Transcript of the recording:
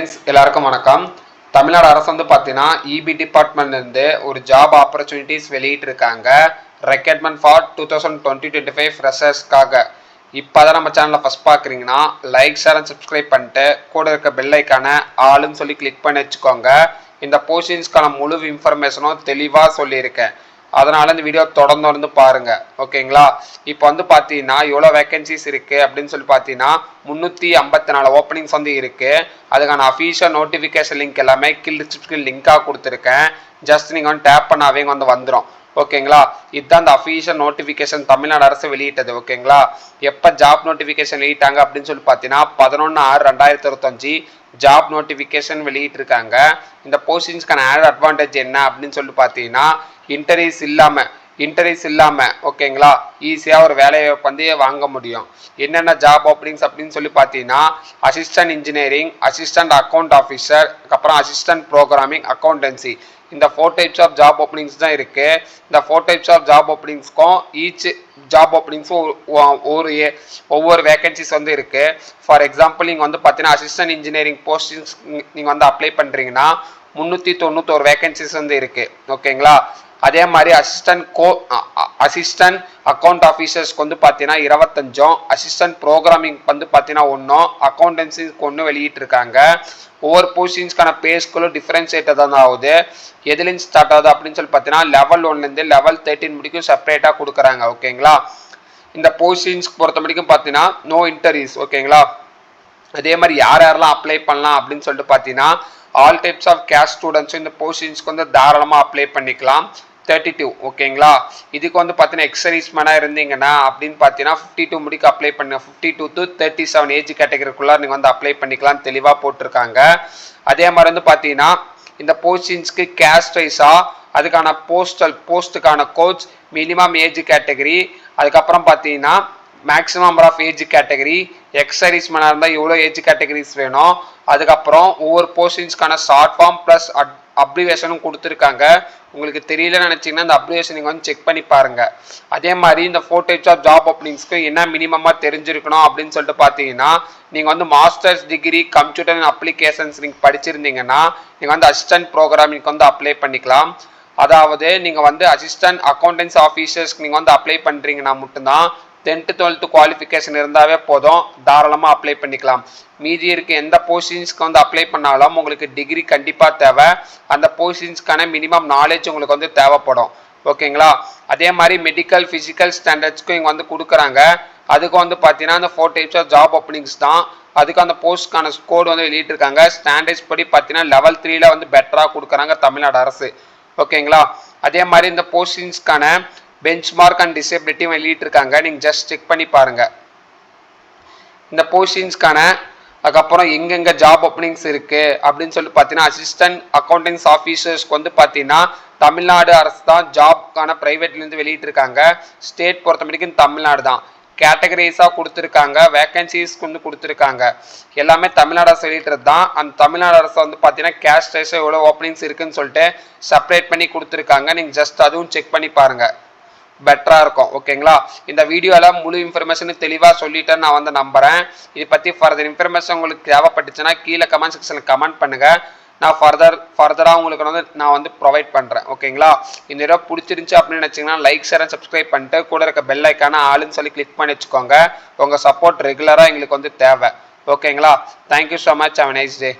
எல்லாருக்கும் வணக்கம். தமிழ்நாடு அரசு வந்து பார்த்தீங்கன்னா இபி டிபார்ட்மெண்ட்லேருந்து ஒரு ஜாப் ஆப்பர்ச்சுனிட்டிஸ் வெளியிட்டிருக்காங்க. Recruitment for 2020-25 ஃப்ரெஷர்ஸ்க்காக. இப்போ தான் நம்ம சேனலில் ஃபஸ்ட் பார்க்குறீங்கன்னா லைக் ஷேர் அண்ட் சப்ஸ்கிரைப் பண்ணிட்டு கூட இருக்க பெல் ஐக்கான ஆளுன்னு சொல்லி கிளிக் பண்ணி வச்சுக்கோங்க. இந்த போஸ்டிங்ஸ்க்கான முழு இன்ஃபர்மேஷனும் தெளிவாக சொல்லியிருக்கேன். அதனால இந்த வீடியோ தொடர்ந்து பாருங்க. ஓகேங்களா? இப்போ வந்து பார்த்தீங்கன்னா எவ்வளோ வேகன்சிஸ் இருக்கு அப்படின்னு சொல்லி பார்த்தீங்கன்னா 354 ஓப்பனிங்ஸ் வந்து இருக்கு. அதுக்கான அஃபீஷியல் நோட்டிஃபிகேஷன் லிங்க் எல்லாமே கீழ் டிஸ்கிரிப்ஷன் லிங்காக கொடுத்துருக்கேன். ஜஸ்ட் நீங்கள் வந்து டேப் பண்ணாவே வந்து வந்துடும். ஓகேங்களா? இதுதான் இந்த அஃபீஷியல் நோட்டிஃபிகேஷன் தமிழ்நாடு அரசு வெளியிட்டது. ஓகேங்களா? எப்போ ஜாப் நோட்டிஃபிகேஷன் வெளியிட்டாங்க அப்படின்னு சொல்லி பார்த்தீங்கன்னா 11/6/2025 ஜாப் நோட்டிஃபிகேஷன் வெளியிட்டிருக்காங்க. இந்த போஸ்டிங்ஸ்க்கான ஆட் அட்வான்டேஜ் என்ன அப்படின்னு சொல்லி பார்த்தீங்கன்னா இன்டர்வியூஸ் இல்லாமல் ஓகேங்களா ஈஸியாக ஒரு வேலையை வந்து வாங்க முடியும். என்னென்ன ஜாப் ஓப்பனிங்ஸ் அப்படின்னு சொல்லி பார்த்தீங்கன்னா assistant engineering, assistant account officer, அப்புறம் அசிஸ்டன்ட் ப்ரோக்ராமிங், அக்கௌண்டன்சி. இந்த 4 டைப்ஸ் ஆஃப் ஜாப் ஓப்பனிங்ஸ் தான் இருக்குது. இந்த 4 டைப்ஸ் ஆஃப் ஜாப் ஓப்பனிங்ஸ்க்கும் ஈச் ஜாப் ஓப்பனிங்ஸும் ஒவ்வொரு வேகன்சிஸ் வந்து இருக்குது. ஃபார் எக்ஸாம்பிள் நீங்கள் வந்து பார்த்தீங்கன்னா அசிஸ்டன்ட் இன்ஜினியரிங் போஸ்டிங்ஸ் நீங்கள் வந்து அப்ளை பண்ணுறீங்கன்னா 391 வேகன்சிஸ் வந்து இருக்குது. ஓகேங்களா? அதே மாதிரி அசிஸ்டன்ட் அக்கௌண்ட் ஆஃபீஸர்ஸ்க்கு வந்து பார்த்தீங்கன்னா 25, அசிஸ்டன்ட் ப்ரோக்ராமிங் வந்து பார்த்தீங்கன்னா 1, அக்கௌண்டன்சிக்கு 1 வெளியிட்டிருக்காங்க. ஒவ்வொரு போஸ்டிங்ஸ்க்கான பேஸ்களும் டிஃபரன்ஷியேட்டாக தான் ஆகுது. எதுலேருந்து ஸ்டார்ட் ஆகுது அப்படின்னு சொல்லி பார்த்தீங்கன்னா level 1லேருந்து level 13 முடிக்கும் செப்பரேட்டாக கொடுக்குறாங்க. ஓகேங்களா? இந்த போஸ்டிங்ஸ்க்கு பொறுத்த முடிக்கும் பார்த்தீங்கன்னா நோ இன்டர்வியூஸ். ஓகேங்களா? அதே மாதிரி யாரெல்லாம் அப்ளை பண்ணலாம் அப்படின்னு சொல்லிட்டு பார்த்தீங்கன்னா ஆல் டைப்ஸ் ஆஃப் கேஸ்ட் ஸ்டூடெண்ட்ஸும் இந்த போஸ்டிங்ஸ்க்கு வந்து தாராளமாக அப்ளை பண்ணிக்கலாம். 32. ஓகேங்களா? இதுக்கு வந்து பார்த்தீங்கன்னா எக்ஸர்வீஸ்மேனாக இருந்தீங்கன்னா அப்படின்னு பார்த்தீங்கன்னா 52 முடிக்கு அப்ளை பண்ண 52 to 37 ஏஜ் கேட்டகரிக்குள்ளே நீங்கள் வந்து அப்ளை பண்ணிக்கலாம் தெளிவாக போட்டிருக்காங்க. அதே மாதிரி வந்து பார்த்தீங்கன்னா இந்த போஸ்டிங்ஸ்க்கு கேஸ்ட் வைஸாக அதுக்கான போஸ்ட்டுக்கான கோச் மினிமம் ஏஜ் கேட்டகரி, அதுக்கப்புறம் பார்த்தீங்கன்னா maximum number of age category, எக்ஸர்வீஸ்மேனாக இருந்தால் எவ்வளோ ஏஜ் கேட்டகரிஸ் வேணும், அதுக்கப்புறம் ஒவ்வொரு போஸ்டிங்ஸ்க்கான ஷார்ட் ஃபார்ம் ப்ளஸ் அப்ரிவேஷனும் கொடுத்துருக்காங்க. உங்களுக்கு தெரியலன்னு நினச்சிங்கன்னா இந்த அப்ரிவேஷன் நீங்கள் வந்து செக் பண்ணி பாருங்கள். அதே மாதிரி இந்த 4 டைப்ஸ் ஆஃப் ஜாப் ஓப்பனிங்ஸ்க்கு என்ன மினிமமாக தெரிஞ்சிருக்கணும் அப்படின்னு சொல்லிட்டு பார்த்தீங்கன்னா நீங்கள் வந்து masters degree computer and applications நீங்கள் படிச்சிருந்தீங்கன்னா நீங்கள் வந்து அசிஸ்டன்ட் ப்ரோக்ராமிங்க்கு வந்து அப்ளை பண்ணிக்கலாம். அதாவது நீங்கள் வந்து அசிஸ்டன்ட் அக்கௌண்டன்ஸ் ஆஃபீஸர்ஸ்க்கு நீங்கள் வந்து அப்ளை பண்ணுறீங்கன்னா மட்டும்தான் 10th 12th குவாலிஃபிகேஷன் இருந்தாவே போதும், தாராளமாக அப்ளை பண்ணிக்கலாம். மீதி இருக்க எந்த போஸ்டிங்ஸ்க்கு வந்து அப்ளை பண்ணாலும் உங்களுக்கு டிகிரி கண்டிப்பாக தேவை. அந்த போஸ்டிங்ஸ்க்கான மினிமம் நாலேஜ் உங்களுக்கு வந்து தேவைப்படும். ஓகேங்களா? அதே மாதிரி மெடிக்கல் ஃபிசிக்கல் ஸ்டாண்டர்ட்ஸ்க்கும் இங்கே வந்து கொடுக்குறாங்க. அதுக்கு வந்து பார்த்தீங்கன்னா அந்த 4 டைப்ஸ் ஆஃப் ஜாப் ஓப்பனிங்ஸ் தான். அதுக்கு அந்த போஸ்ட்க்கான கோட் வந்து வெளியிட்டிருக்காங்க. ஸ்டாண்டர்ட்ஸ் படி பார்த்தீங்கன்னா level 3ல் வந்து பெட்டராக கொடுக்குறாங்க தமிழ்நாடு அரசு. ஓகேங்களா? அதே மாதிரி இந்த போஸ்டிங்ஸ்க்கான பெஞ்ச்மார்க் அண்ட் டிசபிலிட்டி வெளியிட்டிருக்காங்க. நீங்கள் ஜஸ்ட் செக் பண்ணி பாருங்கள். இந்த போஸ்டிங்ஸ்க்கான அதுக்கப்புறம் எங்கெங்கே ஜாப் ஓப்பனிங்ஸ் இருக்குது அப்படின்னு சொல்லி பார்த்தீங்கன்னா அசிஸ்டன்ட் அக்கௌண்டன்ஸ் ஆஃபீஸர்ஸ்க்கு வந்து பார்த்தீங்கன்னா தமிழ்நாடு அரசு தான் ஜாப்க்கான ப்ரைவேட்லேருந்து வெளியிட்டிருக்காங்க. ஸ்டேட் பொறுத்த வரைக்கும் தமிழ்நாடு தான். கேட்டகரிஸாக கொடுத்துருக்காங்க, வேகன்சிஸ்க்கு வந்து கொடுத்துருக்காங்க. எல்லாமே தமிழ்நாடு அரசு வெளியிட்டது தான். அந்த தமிழ்நாடு அரசு வந்து பார்த்தீங்கன்னா கேஸ்ட் வைஸாக எவ்வளோ ஓப்பனிங்ஸ் இருக்குன்னு சொல்லிட்டு செப்பரேட் பண்ணி கொடுத்துருக்காங்க. நீங்கள் ஜஸ்ட் அதுவும் செக் பண்ணி பாருங்கள், பெட்டராக இருக்கும். ஓகேங்களா? இந்த வீடியோவில் முழு இன்ஃபர்மேஷன் தெளிவாக சொல்லிட்டேன்னு நான் வந்து நம்புகிறேன். இதை பற்றி ஃபர்தர் இன்ஃபர்மேஷன் உங்களுக்கு தேவைப்பட்டுச்சுன்னா கீழே கமெண்ட் செக்ஷனில் கமெண்ட் பண்ணுங்கள். நான் ஃபர்தராக உங்களுக்கு வந்து நான் வந்து ப்ரொவைட் பண்ணுறேன். ஓகேங்களா? இந்த வீடியோ பிடிச்சிருந்துச்சி அப்படின்னு நினச்சிங்கன்னா லைக் ஷேர் அண்ட் சப்ஸ்கிரைப் பண்ணிட்டு கூட இருக்க பெல் ஐக்கான ஆளுன்னு சொல்லி கிளிக் பண்ணி வச்சுக்கோங்க. உங்கள் சப்போர்ட் ரெகுலராக எங்களுக்கு வந்து தேவை. ஓகேங்களா? Thank you so much. Have a nice day.